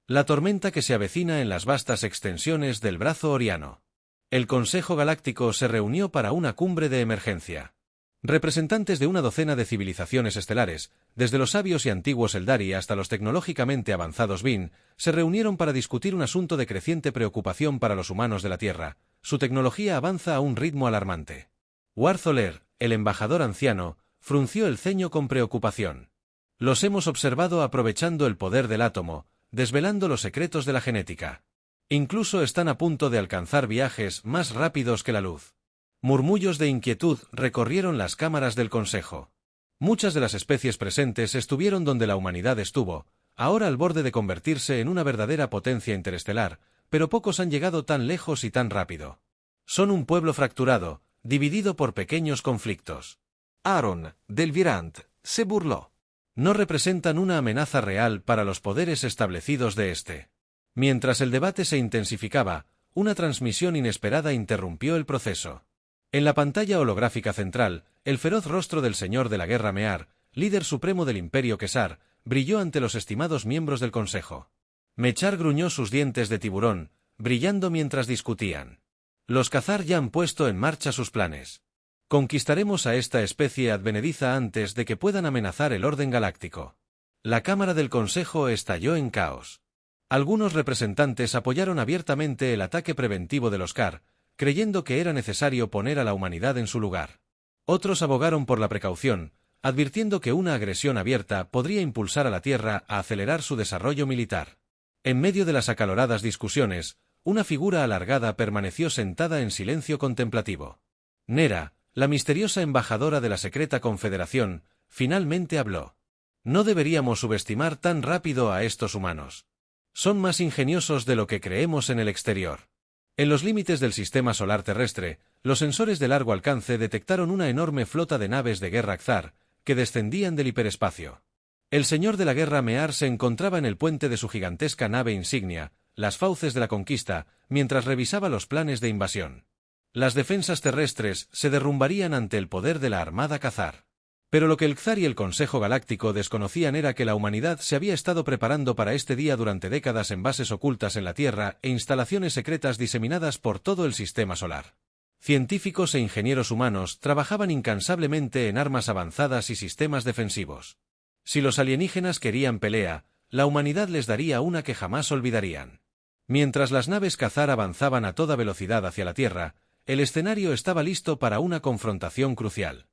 La tormenta que se avecina en las vastas extensiones del brazo Oriano. El Consejo Galáctico se reunió para una cumbre de emergencia. Representantes de una docena de civilizaciones estelares, desde los sabios y antiguos Eldari hasta los tecnológicamente avanzados Bin, se reunieron para discutir un asunto de creciente preocupación para los humanos de la Tierra. Su tecnología avanza a un ritmo alarmante. Warzoler, el embajador anciano, frunció el ceño con preocupación. Los hemos observado aprovechando el poder del átomo, desvelando los secretos de la genética. Incluso están a punto de alcanzar viajes más rápidos que la luz. Murmullos de inquietud recorrieron las cámaras del Consejo. Muchas de las especies presentes estuvieron donde la humanidad estuvo, ahora al borde de convertirse en una verdadera potencia interestelar, pero pocos han llegado tan lejos y tan rápido. Son un pueblo fracturado, dividido por pequeños conflictos. Aaron, del Virant, se burló. No representan una amenaza real para los poderes establecidos de este. Mientras el debate se intensificaba, una transmisión inesperada interrumpió el proceso. En la pantalla holográfica central, el feroz rostro del señor de la guerra Mear, líder supremo del Imperio Kesar, brilló ante los estimados miembros del Consejo. Mechar gruñó sus dientes de tiburón, brillando mientras discutían. Los Khazar ya han puesto en marcha sus planes. Conquistaremos a esta especie advenediza antes de que puedan amenazar el orden galáctico. La Cámara del Consejo estalló en caos. Algunos representantes apoyaron abiertamente el ataque preventivo de los Kar, creyendo que era necesario poner a la humanidad en su lugar. Otros abogaron por la precaución, advirtiendo que una agresión abierta podría impulsar a la Tierra a acelerar su desarrollo militar. En medio de las acaloradas discusiones, una figura alargada permaneció sentada en silencio contemplativo. Nera, la misteriosa embajadora de la secreta confederación, finalmente habló. No deberíamos subestimar tan rápido a estos humanos. Son más ingeniosos de lo que creemos en el exterior. En los límites del sistema solar terrestre, los sensores de largo alcance detectaron una enorme flota de naves de guerra Khazar, que descendían del hiperespacio. El señor de la guerra Mear se encontraba en el puente de su gigantesca nave insignia, las Fauces de la Conquista, mientras revisaba los planes de invasión. Las defensas terrestres se derrumbarían ante el poder de la armada Khazar. Pero lo que el Khazar y el Consejo Galáctico desconocían era que la humanidad se había estado preparando para este día durante décadas en bases ocultas en la Tierra e instalaciones secretas diseminadas por todo el sistema solar. Científicos e ingenieros humanos trabajaban incansablemente en armas avanzadas y sistemas defensivos. Si los alienígenas querían pelea, la humanidad les daría una que jamás olvidarían. Mientras las naves Khazar avanzaban a toda velocidad hacia la Tierra, el escenario estaba listo para una confrontación crucial.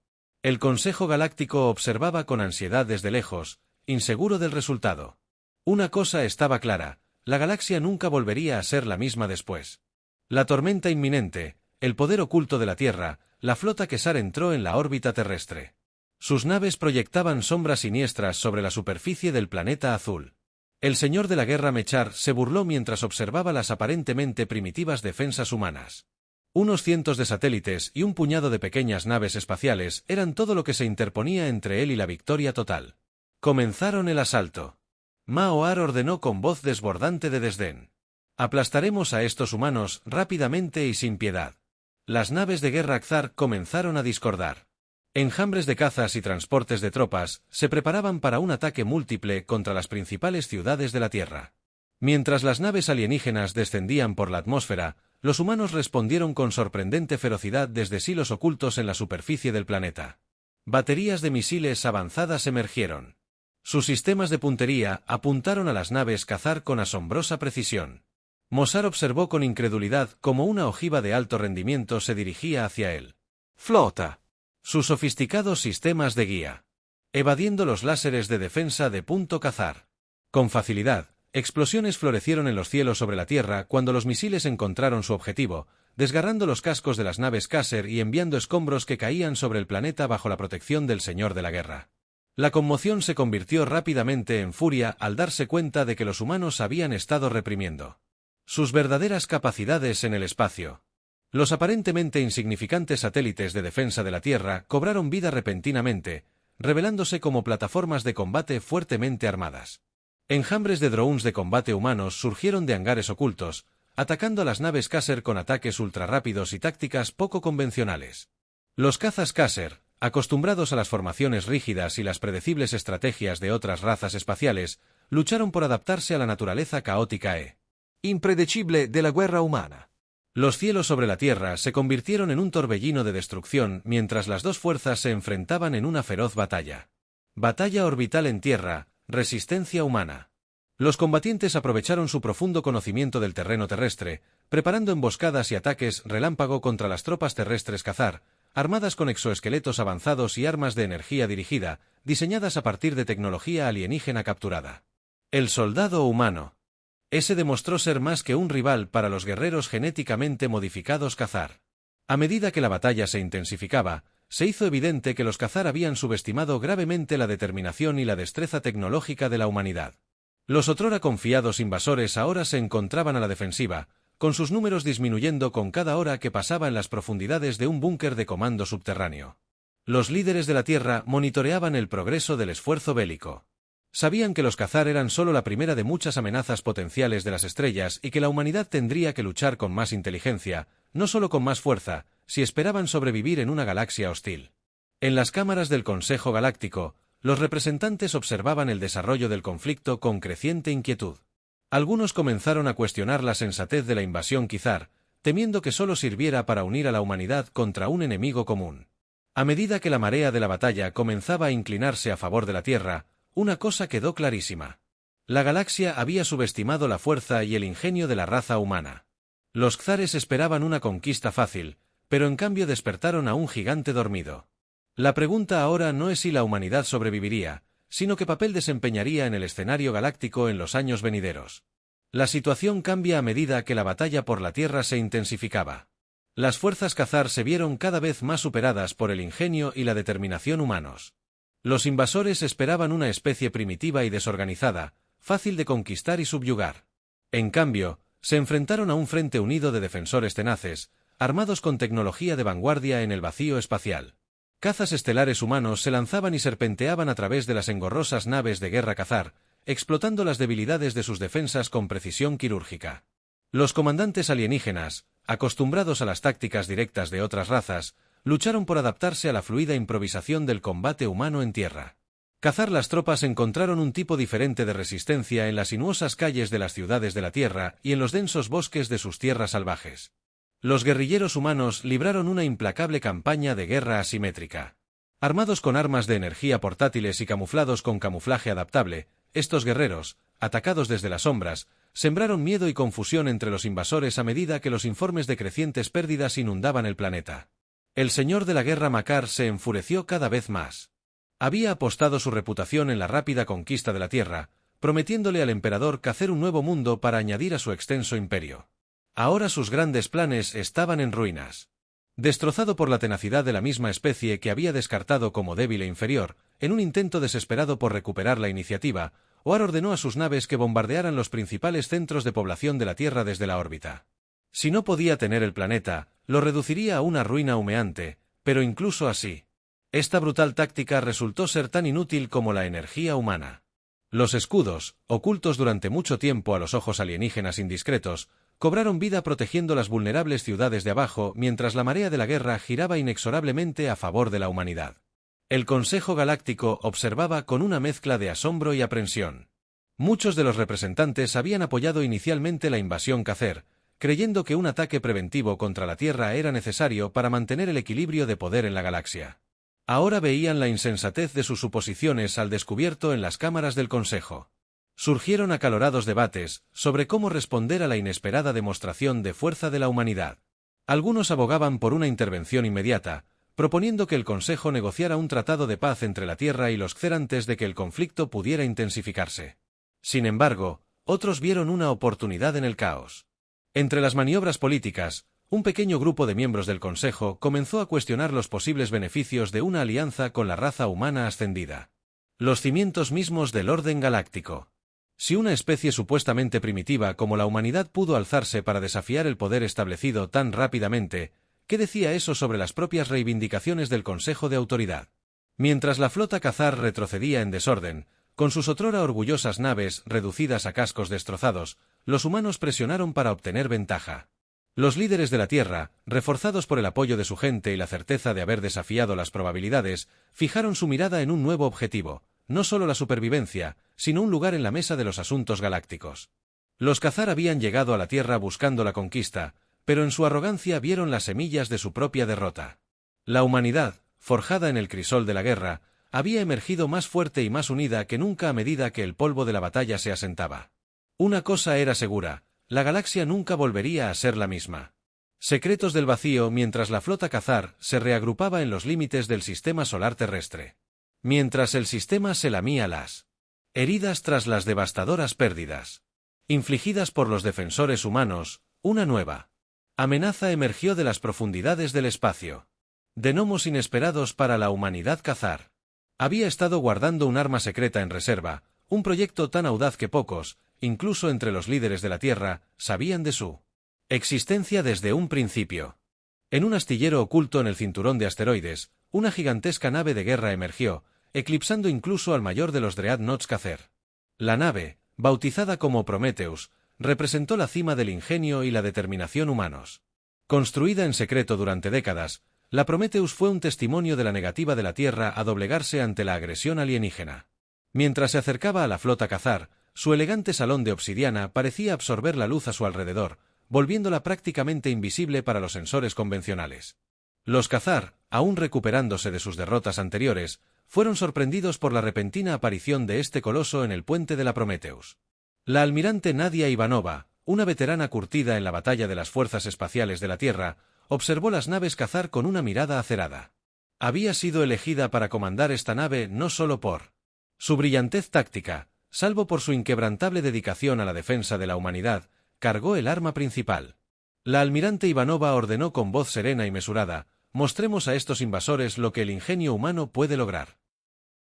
El Consejo Galáctico observaba con ansiedad desde lejos, inseguro del resultado. Una cosa estaba clara, la galaxia nunca volvería a ser la misma después. La tormenta inminente, el poder oculto de la Tierra, la flota Kesar entró en la órbita terrestre. Sus naves proyectaban sombras siniestras sobre la superficie del planeta azul. El señor de la guerra Mechar se burló mientras observaba las aparentemente primitivas defensas humanas. Unos cientos de satélites y un puñado de pequeñas naves espaciales eran todo lo que se interponía entre él y la victoria total. Comenzaron el asalto. Maoar ordenó con voz desbordante de desdén. Aplastaremos a estos humanos rápidamente y sin piedad. Las naves de guerra Khazar comenzaron a discordar. Enjambres de cazas y transportes de tropas se preparaban para un ataque múltiple contra las principales ciudades de la Tierra. Mientras las naves alienígenas descendían por la atmósfera, los humanos respondieron con sorprendente ferocidad desde silos ocultos en la superficie del planeta. Baterías de misiles avanzadas emergieron. Sus sistemas de puntería apuntaron a las naves Khazar con asombrosa precisión. Mossar observó con incredulidad cómo una ojiva de alto rendimiento se dirigía hacia él. ¡Flota! Sus sofisticados sistemas de guía. Evadiendo los láseres de defensa de punto Khazar. Con facilidad, explosiones florecieron en los cielos sobre la Tierra cuando los misiles encontraron su objetivo, desgarrando los cascos de las naves Khazar y enviando escombros que caían sobre el planeta bajo la protección del Señor de la Guerra. La conmoción se convirtió rápidamente en furia al darse cuenta de que los humanos habían estado reprimiendo sus verdaderas capacidades en el espacio. Los aparentemente insignificantes satélites de defensa de la Tierra cobraron vida repentinamente, revelándose como plataformas de combate fuertemente armadas. Enjambres de drones de combate humanos surgieron de hangares ocultos, atacando a las naves Khazar con ataques ultrarrápidos y tácticas poco convencionales. Los cazas Khazar, Acostumbrados a las formaciones rígidas y las predecibles estrategias de otras razas espaciales, lucharon por adaptarse a la naturaleza caótica e impredecible de la guerra humana. Los cielos sobre la Tierra se convirtieron en un torbellino de destrucción mientras las dos fuerzas se enfrentaban en una feroz batalla. Batalla orbital en Tierra, resistencia humana. Los combatientes aprovecharon su profundo conocimiento del terreno terrestre, preparando emboscadas y ataques relámpago contra las tropas terrestres Khazar, armadas con exoesqueletos avanzados y armas de energía dirigida, diseñadas a partir de tecnología alienígena capturada. El soldado humano. Ese demostró ser más que un rival para los guerreros genéticamente modificados Khazar. A medida que la batalla se intensificaba, se hizo evidente que los Khazar habían subestimado gravemente la determinación y la destreza tecnológica de la humanidad. Los otrora confiados invasores ahora se encontraban a la defensiva, con sus números disminuyendo con cada hora que pasaba en las profundidades de un búnker de comando subterráneo. Los líderes de la Tierra monitoreaban el progreso del esfuerzo bélico. Sabían que los Khazar eran solo la primera de muchas amenazas potenciales de las estrellas y que la humanidad tendría que luchar con más inteligencia, no solo con más fuerza, si esperaban sobrevivir en una galaxia hostil. En las cámaras del Consejo Galáctico, los representantes observaban el desarrollo del conflicto con creciente inquietud. Algunos comenzaron a cuestionar la sensatez de la invasión Khazar, temiendo que solo sirviera para unir a la humanidad contra un enemigo común. A medida que la marea de la batalla comenzaba a inclinarse a favor de la Tierra, una cosa quedó clarísima. La galaxia había subestimado la fuerza y el ingenio de la raza humana. Los Khazares esperaban una conquista fácil, pero en cambio despertaron a un gigante dormido. La pregunta ahora no es si la humanidad sobreviviría, sino qué papel desempeñaría en el escenario galáctico en los años venideros. La situación cambia a medida que la batalla por la Tierra se intensificaba. Las fuerzas Khazar se vieron cada vez más superadas por el ingenio y la determinación humanos. Los invasores esperaban una especie primitiva y desorganizada, fácil de conquistar y subyugar. En cambio, se enfrentaron a un frente unido de defensores tenaces, armados con tecnología de vanguardia en el vacío espacial. Cazas estelares humanos se lanzaban y serpenteaban a través de las engorrosas naves de guerra Khazar, explotando las debilidades de sus defensas con precisión quirúrgica. Los comandantes alienígenas, acostumbrados a las tácticas directas de otras razas, lucharon por adaptarse a la fluida improvisación del combate humano en tierra. Khazar las tropas encontraron un tipo diferente de resistencia en las sinuosas calles de las ciudades de la Tierra y en los densos bosques de sus tierras salvajes. Los guerrilleros humanos libraron una implacable campaña de guerra asimétrica. Armados con armas de energía portátiles y camuflados con camuflaje adaptable, estos guerreros, atacados desde las sombras, sembraron miedo y confusión entre los invasores a medida que los informes de crecientes pérdidas inundaban el planeta. El señor de la guerra Makar se enfureció cada vez más. Había apostado su reputación en la rápida conquista de la Tierra, prometiéndole al emperador hacer un nuevo mundo para añadir a su extenso imperio. Ahora sus grandes planes estaban en ruinas. Destrozado por la tenacidad de la misma especie que había descartado como débil e inferior, en un intento desesperado por recuperar la iniciativa, Oar ordenó a sus naves que bombardearan los principales centros de población de la Tierra desde la órbita. Si no podía tener el planeta, lo reduciría a una ruina humeante, pero incluso así. Esta brutal táctica resultó ser tan inútil como la energía humana. Los escudos, ocultos durante mucho tiempo a los ojos alienígenas indiscretos, cobraron vida protegiendo las vulnerables ciudades de abajo mientras la marea de la guerra giraba inexorablemente a favor de la humanidad. El Consejo Galáctico observaba con una mezcla de asombro y aprensión. Muchos de los representantes habían apoyado inicialmente la invasión Khazar, creyendo que un ataque preventivo contra la Tierra era necesario para mantener el equilibrio de poder en la galaxia. Ahora veían la insensatez de sus suposiciones al descubierto en las cámaras del Consejo. Surgieron acalorados debates sobre cómo responder a la inesperada demostración de fuerza de la humanidad. Algunos abogaban por una intervención inmediata, proponiendo que el Consejo negociara un tratado de paz entre la Tierra y los Kher antes de que el conflicto pudiera intensificarse. Sin embargo, otros vieron una oportunidad en el caos. Entre las maniobras políticas, un pequeño grupo de miembros del Consejo comenzó a cuestionar los posibles beneficios de una alianza con la raza humana ascendida. Los cimientos mismos del orden galáctico. Si una especie supuestamente primitiva como la humanidad pudo alzarse para desafiar el poder establecido tan rápidamente, ¿qué decía eso sobre las propias reivindicaciones del Consejo de Autoridad? Mientras la flota Khazar retrocedía en desorden, con sus otrora orgullosas naves reducidas a cascos destrozados, los humanos presionaron para obtener ventaja. Los líderes de la Tierra, reforzados por el apoyo de su gente y la certeza de haber desafiado las probabilidades, fijaron su mirada en un nuevo objetivo, no solo la supervivencia, sino un lugar en la mesa de los asuntos galácticos. Los Khazar habían llegado a la Tierra buscando la conquista, pero en su arrogancia vieron las semillas de su propia derrota. La humanidad, forjada en el crisol de la guerra, había emergido más fuerte y más unida que nunca a medida que el polvo de la batalla se asentaba. Una cosa era segura: la galaxia nunca volvería a ser la misma. Secretos del vacío mientras la flota Khazar se reagrupaba en los límites del sistema solar terrestre. Mientras el sistema se lamía las heridas tras las devastadoras pérdidas infligidas por los defensores humanos, una nueva amenaza emergió de las profundidades del espacio. De gnomos inesperados para la humanidad Khazar. Había estado guardando un arma secreta en reserva, un proyecto tan audaz que pocos, incluso entre los líderes de la Tierra, sabían de su existencia desde un principio. En un astillero oculto en el cinturón de asteroides, una gigantesca nave de guerra emergió, eclipsando incluso al mayor de los Dreadnoughts Khazar. La nave, bautizada como Prometheus, representó la cima del ingenio y la determinación humanos. Construida en secreto durante décadas, la Prometheus fue un testimonio de la negativa de la Tierra a doblegarse ante la agresión alienígena. Mientras se acercaba a la flota Khazar, su elegante salón de obsidiana parecía absorber la luz a su alrededor, volviéndola prácticamente invisible para los sensores convencionales. Los Khazar, aún recuperándose de sus derrotas anteriores, fueron sorprendidos por la repentina aparición de este coloso en el puente de la Prometheus. La almirante Nadia Ivanova, una veterana curtida en la batalla de las fuerzas espaciales de la Tierra, observó las naves Khazar con una mirada acerada. Había sido elegida para comandar esta nave no solo por su brillantez táctica, salvo por su inquebrantable dedicación a la defensa de la humanidad, cargó el arma principal. La almirante Ivanova ordenó con voz serena y mesurada: mostremos a estos invasores lo que el ingenio humano puede lograr.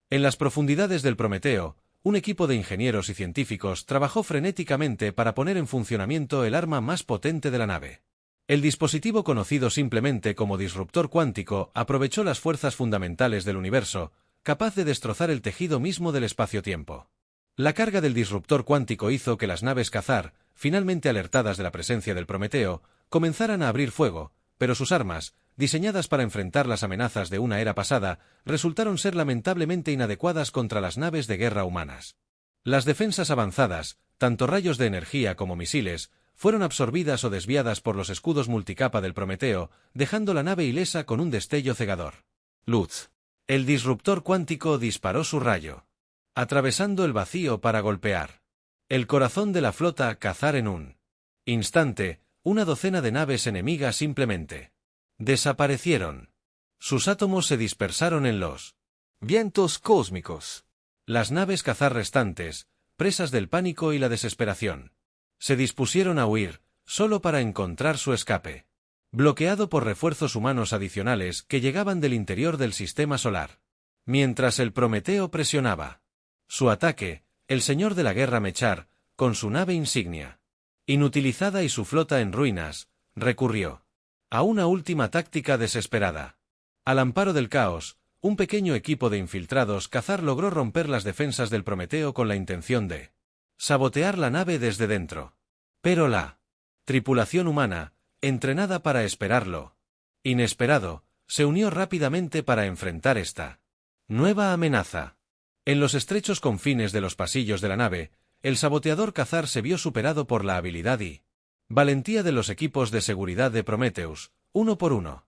En las profundidades del Prometeo, un equipo de ingenieros y científicos trabajó frenéticamente para poner en funcionamiento el arma más potente de la nave. El dispositivo conocido simplemente como disruptor cuántico aprovechó las fuerzas fundamentales del universo, capaz de destrozar el tejido mismo del espacio-tiempo. La carga del disruptor cuántico hizo que las naves Khazar, finalmente alertadas de la presencia del Prometeo, comenzaran a abrir fuego, pero sus armas, diseñadas para enfrentar las amenazas de una era pasada, resultaron ser lamentablemente inadecuadas contra las naves de guerra humanas. Las defensas avanzadas, tanto rayos de energía como misiles, fueron absorbidas o desviadas por los escudos multicapa del Prometeo, dejando la nave ilesa con un destello cegador. Luz. El disruptor cuántico disparó su rayo, atravesando el vacío para golpear el corazón de la flota Khazar en un instante. Una docena de naves enemigas simplemente desaparecieron. Sus átomos se dispersaron en los vientos cósmicos. Las naves Khazar restantes, presas del pánico y la desesperación, se dispusieron a huir, solo para encontrar su escape bloqueado por refuerzos humanos adicionales que llegaban del interior del sistema solar. Mientras el Prometeo presionaba su ataque, el señor de la guerra Mechar, con su nave insignia inutilizada y su flota en ruinas, recurrió a una última táctica desesperada. Al amparo del caos, un pequeño equipo de infiltrados Khazar logró romper las defensas del Prometeo con la intención de sabotear la nave desde dentro. Pero la tripulación humana, entrenada para esperarlo inesperado, se unió rápidamente para enfrentar esta nueva amenaza. En los estrechos confines de los pasillos de la nave, el saboteador Khazar se vio superado por la habilidad y valentía de los equipos de seguridad de Prometheus, uno por uno.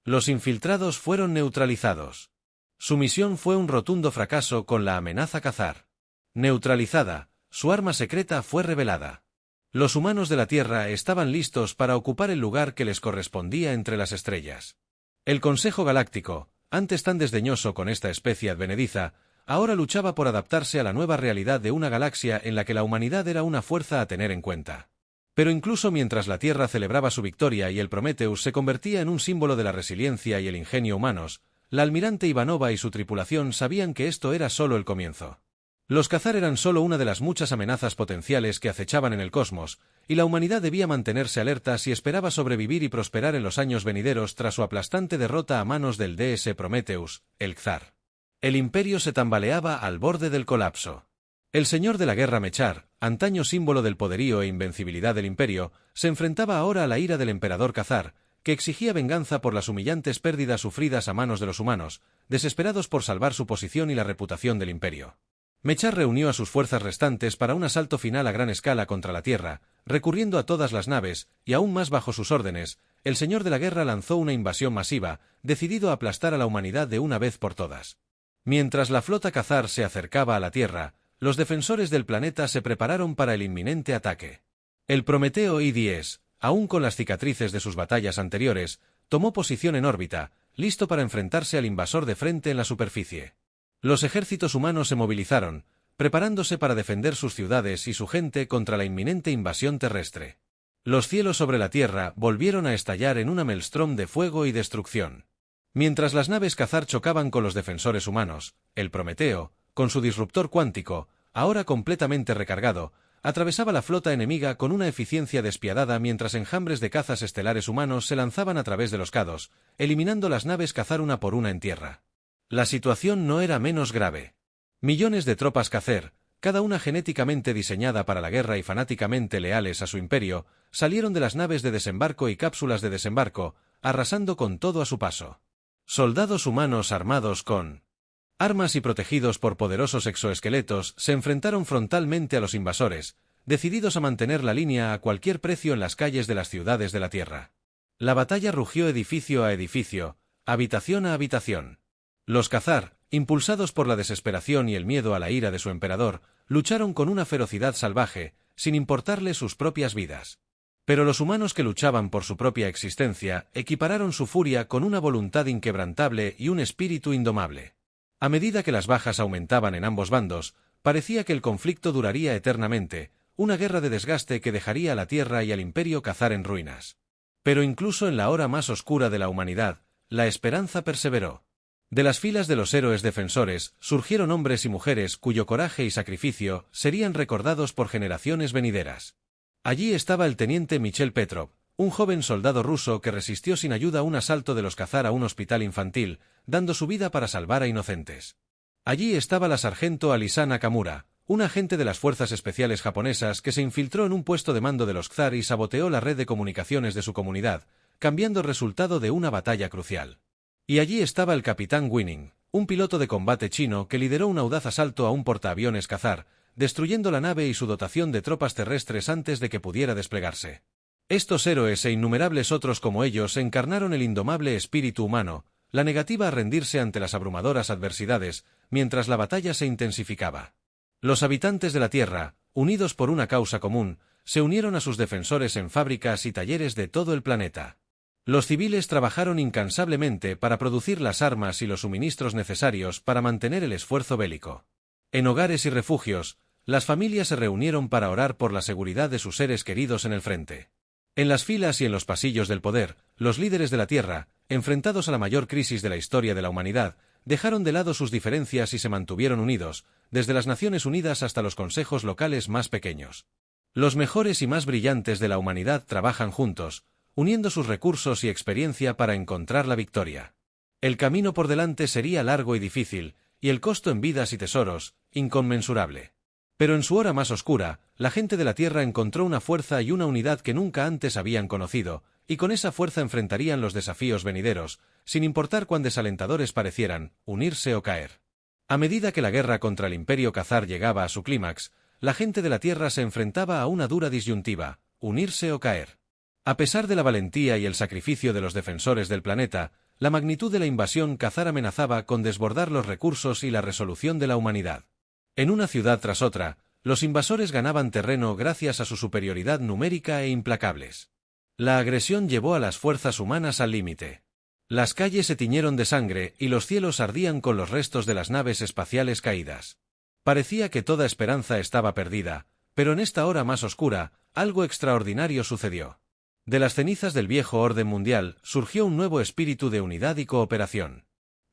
Los infiltrados fueron neutralizados. Su misión fue un rotundo fracaso con la amenaza Khazar neutralizada, su arma secreta fue revelada. Los humanos de la Tierra estaban listos para ocupar el lugar que les correspondía entre las estrellas. El Consejo Galáctico, antes tan desdeñoso con esta especie advenediza, ahora luchaba por adaptarse a la nueva realidad de una galaxia en la que la humanidad era una fuerza a tener en cuenta. Pero incluso mientras la Tierra celebraba su victoria y el Prometheus se convertía en un símbolo de la resiliencia y el ingenio humanos, la almirante Ivanova y su tripulación sabían que esto era solo el comienzo. Los Khazar eran solo una de las muchas amenazas potenciales que acechaban en el cosmos, y la humanidad debía mantenerse alerta si esperaba sobrevivir y prosperar en los años venideros tras su aplastante derrota a manos del DS Prometheus, el Xar. El imperio se tambaleaba al borde del colapso. El señor de la guerra Mechar, antaño símbolo del poderío e invencibilidad del imperio, se enfrentaba ahora a la ira del emperador Khazar, que exigía venganza por las humillantes pérdidas sufridas a manos de los humanos, desesperados por salvar su posición y la reputación del imperio. Mechar reunió a sus fuerzas restantes para un asalto final a gran escala contra la Tierra, recurriendo a todas las naves, y aún más bajo sus órdenes, el señor de la guerra lanzó una invasión masiva, decidido a aplastar a la humanidad de una vez por todas. Mientras la flota Khazar se acercaba a la Tierra, los defensores del planeta se prepararon para el inminente ataque. El Prometeo I-10, aún con las cicatrices de sus batallas anteriores, tomó posición en órbita, listo para enfrentarse al invasor de frente en la superficie. Los ejércitos humanos se movilizaron, preparándose para defender sus ciudades y su gente contra la inminente invasión terrestre. Los cielos sobre la Tierra volvieron a estallar en una maelstrom de fuego y destrucción. Mientras las naves Khazar chocaban con los defensores humanos, el Prometeo, con su disruptor cuántico, ahora completamente recargado, atravesaba la flota enemiga con una eficiencia despiadada mientras enjambres de cazas estelares humanos se lanzaban a través de los K2, eliminando las naves Khazar una por una en tierra. La situación no era menos grave. Millones de tropas Khazar, cada una genéticamente diseñada para la guerra y fanáticamente leales a su imperio, salieron de las naves de desembarco y cápsulas de desembarco, arrasando con todo a su paso. Soldados humanos armados con armas y protegidos por poderosos exoesqueletos se enfrentaron frontalmente a los invasores, decididos a mantener la línea a cualquier precio en las calles de las ciudades de la Tierra. La batalla rugió edificio a edificio, habitación a habitación. Los Khazar, impulsados por la desesperación y el miedo a la ira de su emperador, lucharon con una ferocidad salvaje, sin importarles sus propias vidas. Pero los humanos que luchaban por su propia existencia equipararon su furia con una voluntad inquebrantable y un espíritu indomable. A medida que las bajas aumentaban en ambos bandos, parecía que el conflicto duraría eternamente, una guerra de desgaste que dejaría a la Tierra y al imperio Khazar en ruinas. Pero incluso en la hora más oscura de la humanidad, la esperanza perseveró. De las filas de los héroes defensores surgieron hombres y mujeres cuyo coraje y sacrificio serían recordados por generaciones venideras. Allí estaba el teniente Michel Petrov, un joven soldado ruso que resistió sin ayuda un asalto de los Khazar a un hospital infantil, dando su vida para salvar a inocentes. Allí estaba la sargento Alisa Nakamura, un agente de las fuerzas especiales japonesas que se infiltró en un puesto de mando de los Khazar y saboteó la red de comunicaciones de su comunidad, cambiando el resultado de una batalla crucial. Y allí estaba el capitán Winning, un piloto de combate chino que lideró un audaz asalto a un portaaviones Khazar, destruyendo la nave y su dotación de tropas terrestres antes de que pudiera desplegarse. Estos héroes e innumerables otros como ellos encarnaron el indomable espíritu humano, la negativa a rendirse ante las abrumadoras adversidades, mientras la batalla se intensificaba. Los habitantes de la Tierra, unidos por una causa común, se unieron a sus defensores en fábricas y talleres de todo el planeta. Los civiles trabajaron incansablemente para producir las armas y los suministros necesarios para mantener el esfuerzo bélico. En hogares y refugios, las familias se reunieron para orar por la seguridad de sus seres queridos en el frente. En las filas y en los pasillos del poder, los líderes de la Tierra, enfrentados a la mayor crisis de la historia de la humanidad, dejaron de lado sus diferencias y se mantuvieron unidos, desde las Naciones Unidas hasta los consejos locales más pequeños. Los mejores y más brillantes de la humanidad trabajan juntos, uniendo sus recursos y experiencia para encontrar la victoria. El camino por delante sería largo y difícil, y el costo en vidas y tesoros, inconmensurable. Pero en su hora más oscura, la gente de la Tierra encontró una fuerza y una unidad que nunca antes habían conocido, y con esa fuerza enfrentarían los desafíos venideros, sin importar cuán desalentadores parecieran, unirse o caer. A medida que la guerra contra el Imperio Khazar llegaba a su clímax, la gente de la Tierra se enfrentaba a una dura disyuntiva, unirse o caer. A pesar de la valentía y el sacrificio de los defensores del planeta, la magnitud de la invasión Khazar amenazaba con desbordar los recursos y la resolución de la humanidad. En una ciudad tras otra, los invasores ganaban terreno gracias a su superioridad numérica e implacables. La agresión llevó a las fuerzas humanas al límite. Las calles se tiñeron de sangre y los cielos ardían con los restos de las naves espaciales caídas. Parecía que toda esperanza estaba perdida, pero en esta hora más oscura, algo extraordinario sucedió. De las cenizas del viejo orden mundial surgió un nuevo espíritu de unidad y cooperación.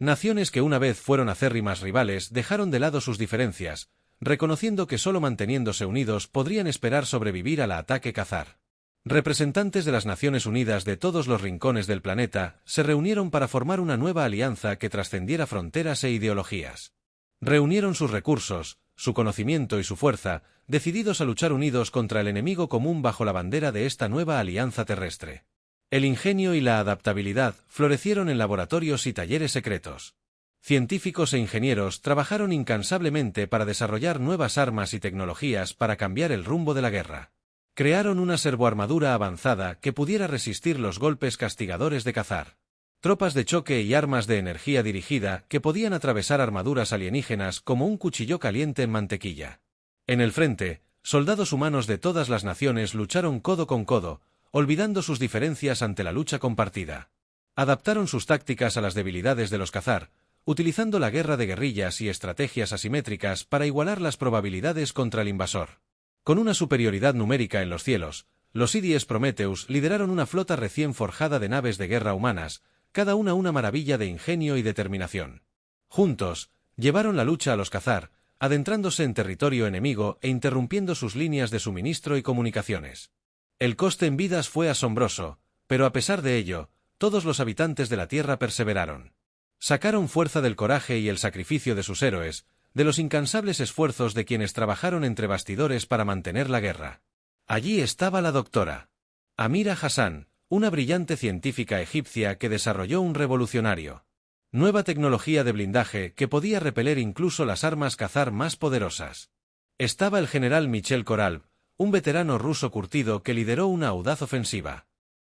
Naciones que una vez fueron acérrimas rivales dejaron de lado sus diferencias, reconociendo que solo manteniéndose unidos podrían esperar sobrevivir al ataque Khazar. Representantes de las Naciones Unidas de todos los rincones del planeta se reunieron para formar una nueva alianza que trascendiera fronteras e ideologías. Reunieron sus recursos, su conocimiento y su fuerza, decididos a luchar unidos contra el enemigo común bajo la bandera de esta nueva alianza terrestre. El ingenio y la adaptabilidad florecieron en laboratorios y talleres secretos. Científicos e ingenieros trabajaron incansablemente para desarrollar nuevas armas y tecnologías para cambiar el rumbo de la guerra. Crearon una servoarmadura avanzada que pudiera resistir los golpes castigadores de Cathar. Tropas de choque y armas de energía dirigida que podían atravesar armaduras alienígenas como un cuchillo caliente en mantequilla. En el frente, soldados humanos de todas las naciones lucharon codo con codo, olvidando sus diferencias ante la lucha compartida. Adaptaron sus tácticas a las debilidades de los Cathar, utilizando la guerra de guerrillas y estrategias asimétricas para igualar las probabilidades contra el invasor. Con una superioridad numérica en los cielos, los IDS Prometheus lideraron una flota recién forjada de naves de guerra humanas, cada una maravilla de ingenio y determinación. Juntos, llevaron la lucha a los Cathar, adentrándose en territorio enemigo e interrumpiendo sus líneas de suministro y comunicaciones. El coste en vidas fue asombroso, pero a pesar de ello, todos los habitantes de la Tierra perseveraron. Sacaron fuerza del coraje y el sacrificio de sus héroes, de los incansables esfuerzos de quienes trabajaron entre bastidores para mantener la guerra. Allí estaba la doctora Amira Hassan, una brillante científica egipcia que desarrolló un revolucionario nueva tecnología de blindaje que podía repeler incluso las armas Cathar más poderosas. Estaba el general Michel Koralb, un veterano ruso curtido que lideró una audaz ofensiva.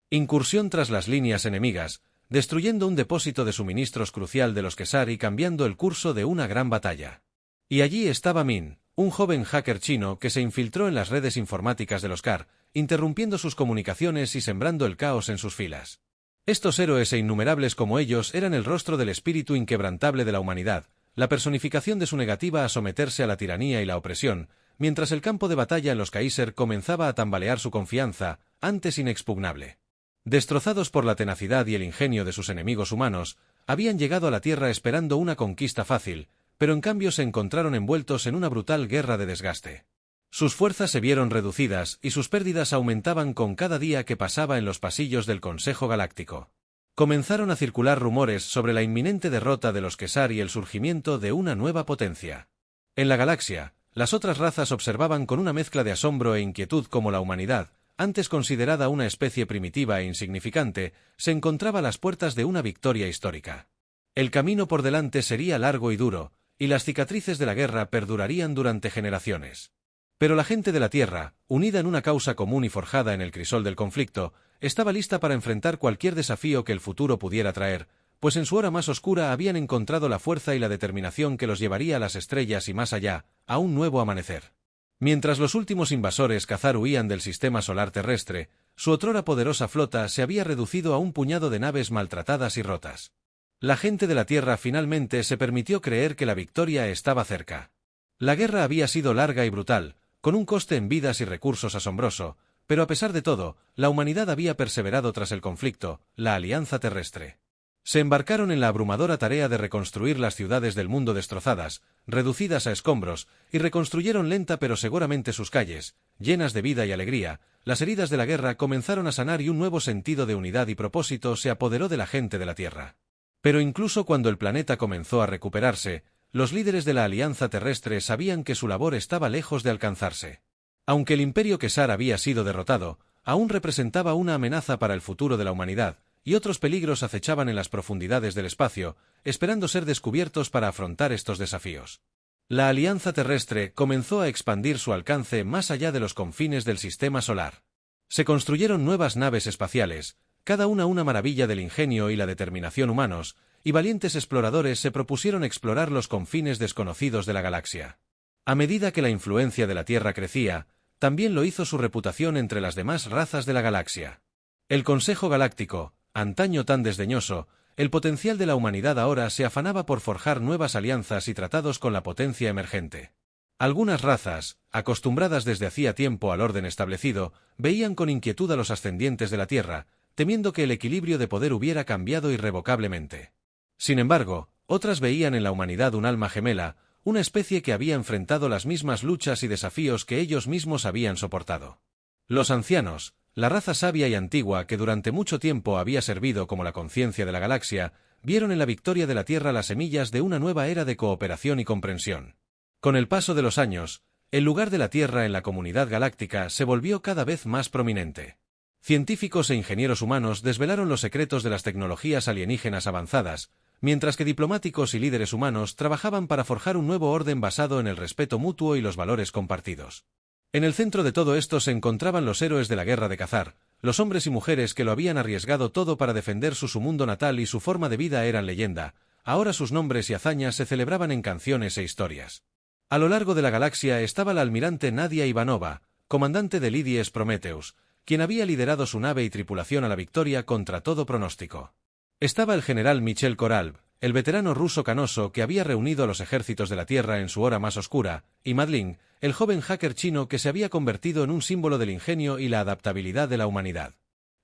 Incursión tras las líneas enemigas, destruyendo un depósito de suministros crucial de los Kesar y cambiando el curso de una gran batalla. Y allí estaba Min, un joven hacker chino que se infiltró en las redes informáticas de los Kar, interrumpiendo sus comunicaciones y sembrando el caos en sus filas. Estos héroes e innumerables como ellos eran el rostro del espíritu inquebrantable de la humanidad, la personificación de su negativa a someterse a la tiranía y la opresión, mientras el campo de batalla en los Kaiser comenzaba a tambalear su confianza, antes inexpugnable. Destrozados por la tenacidad y el ingenio de sus enemigos humanos, habían llegado a la Tierra esperando una conquista fácil, pero en cambio se encontraron envueltos en una brutal guerra de desgaste. Sus fuerzas se vieron reducidas y sus pérdidas aumentaban con cada día que pasaba en los pasillos del Consejo Galáctico. Comenzaron a circular rumores sobre la inminente derrota de los Kesar y el surgimiento de una nueva potencia. En la galaxia, las otras razas observaban con una mezcla de asombro e inquietud cómo la humanidad, antes considerada una especie primitiva e insignificante, se encontraba a las puertas de una victoria histórica. El camino por delante sería largo y duro, y las cicatrices de la guerra perdurarían durante generaciones. Pero la gente de la Tierra, unida en una causa común y forjada en el crisol del conflicto, estaba lista para enfrentar cualquier desafío que el futuro pudiera traer, pues en su hora más oscura habían encontrado la fuerza y la determinación que los llevaría a las estrellas y más allá, a un nuevo amanecer. Mientras los últimos invasores Cathar huían del sistema solar terrestre, su otrora poderosa flota se había reducido a un puñado de naves maltratadas y rotas. La gente de la Tierra finalmente se permitió creer que la victoria estaba cerca. La guerra había sido larga y brutal, con un coste en vidas y recursos asombroso, pero a pesar de todo, la humanidad había perseverado tras el conflicto, la alianza terrestre. Se embarcaron en la abrumadora tarea de reconstruir las ciudades del mundo destrozadas, reducidas a escombros, y reconstruyeron lenta pero seguramente sus calles, llenas de vida y alegría. Las heridas de la guerra comenzaron a sanar y un nuevo sentido de unidad y propósito se apoderó de la gente de la Tierra. Pero incluso cuando el planeta comenzó a recuperarse, los líderes de la alianza terrestre sabían que su labor estaba lejos de alcanzarse. Aunque el imperio Kesar había sido derrotado, aún representaba una amenaza para el futuro de la humanidad, y otros peligros acechaban en las profundidades del espacio, esperando ser descubiertos para afrontar estos desafíos. La alianza terrestre comenzó a expandir su alcance más allá de los confines del sistema solar. Se construyeron nuevas naves espaciales, cada una maravilla del ingenio y la determinación humanos, y valientes exploradores se propusieron explorar los confines desconocidos de la galaxia. A medida que la influencia de la Tierra crecía, también lo hizo su reputación entre las demás razas de la galaxia. El Consejo Galáctico, antaño tan desdeñoso, el potencial de la humanidad ahora se afanaba por forjar nuevas alianzas y tratados con la potencia emergente. Algunas razas, acostumbradas desde hacía tiempo al orden establecido, veían con inquietud a los ascendientes de la Tierra, temiendo que el equilibrio de poder hubiera cambiado irrevocablemente. Sin embargo, otras veían en la humanidad un alma gemela, una especie que había enfrentado las mismas luchas y desafíos que ellos mismos habían soportado. Los ancianos, la raza sabia y antigua que durante mucho tiempo había servido como la conciencia de la galaxia, vieron en la victoria de la Tierra las semillas de una nueva era de cooperación y comprensión. Con el paso de los años, el lugar de la Tierra en la comunidad galáctica se volvió cada vez más prominente. Científicos e ingenieros humanos desvelaron los secretos de las tecnologías alienígenas avanzadas, mientras que diplomáticos y líderes humanos trabajaban para forjar un nuevo orden basado en el respeto mutuo y los valores compartidos. En el centro de todo esto se encontraban los héroes de la guerra de Cazar, los hombres y mujeres que lo habían arriesgado todo para defender su mundo natal y su forma de vida eran leyenda, ahora sus nombres y hazañas se celebraban en canciones e historias. A lo largo de la galaxia estaba la almirante Nadia Ivanova, comandante de Lidies Prometheus, quien había liderado su nave y tripulación a la victoria contra todo pronóstico. Estaba el general Michel Koralb, el veterano ruso canoso que había reunido a los ejércitos de la Tierra en su hora más oscura, y Madlin, el joven hacker chino que se había convertido en un símbolo del ingenio y la adaptabilidad de la humanidad.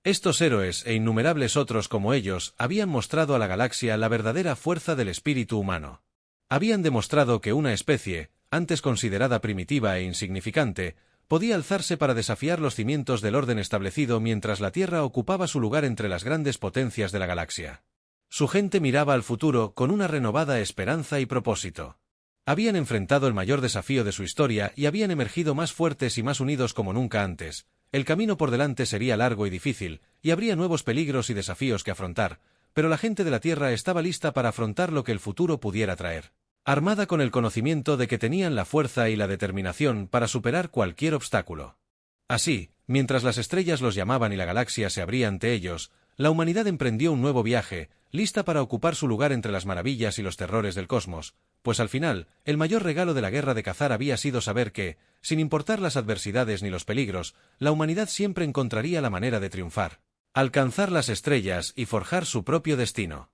Estos héroes e innumerables otros como ellos habían mostrado a la galaxia la verdadera fuerza del espíritu humano. Habían demostrado que una especie, antes considerada primitiva e insignificante, podía alzarse para desafiar los cimientos del orden establecido mientras la Tierra ocupaba su lugar entre las grandes potencias de la galaxia. Su gente miraba al futuro con una renovada esperanza y propósito. Habían enfrentado el mayor desafío de su historia y habían emergido más fuertes y más unidos como nunca antes. El camino por delante sería largo y difícil, y habría nuevos peligros y desafíos que afrontar, pero la gente de la Tierra estaba lista para afrontar lo que el futuro pudiera traer, armada con el conocimiento de que tenían la fuerza y la determinación para superar cualquier obstáculo. Así, mientras las estrellas los llamaban y la galaxia se abría ante ellos, la humanidad emprendió un nuevo viaje, lista para ocupar su lugar entre las maravillas y los terrores del cosmos, pues al final, el mayor regalo de la guerra de Cazar había sido saber que, sin importar las adversidades ni los peligros, la humanidad siempre encontraría la manera de triunfar, alcanzar las estrellas y forjar su propio destino.